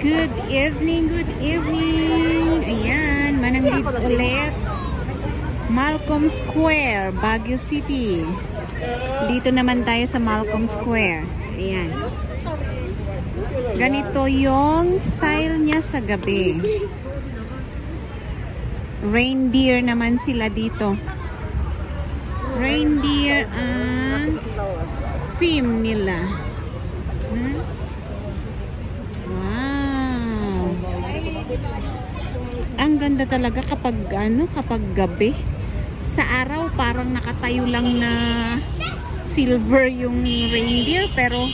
Good evening, good evening. Ayan, Manang Leads ulit. Malcolm Square, Baguio City. Dito naman tayo sa Malcolm Square. Ayan. Ganito yung style niya sa gabi. Reindeer naman sila dito. Reindeer ang theme nila. Wow. Ang ganda talaga kapag kapag gabi. Sa araw parang nakatayo lang na silver yung reindeer, pero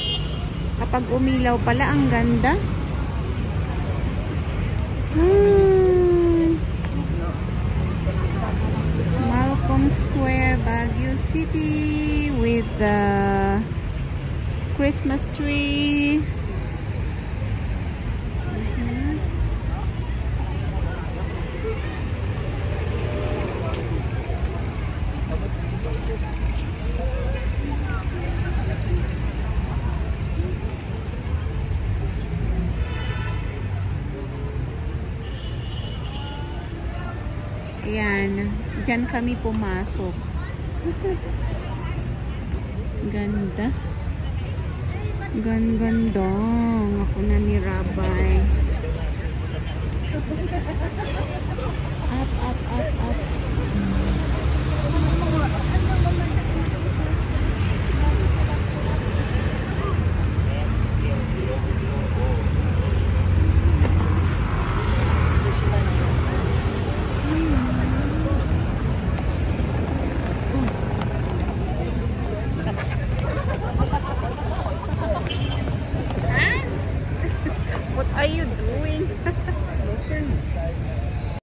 kapag umilaw pala ang ganda. Malcolm Square, Baguio City with the Christmas tree. Ayan, dyan kami pumasok. Ganda. Ganda. Ako na ni Rabay. Up, up, up, up. What are you doing?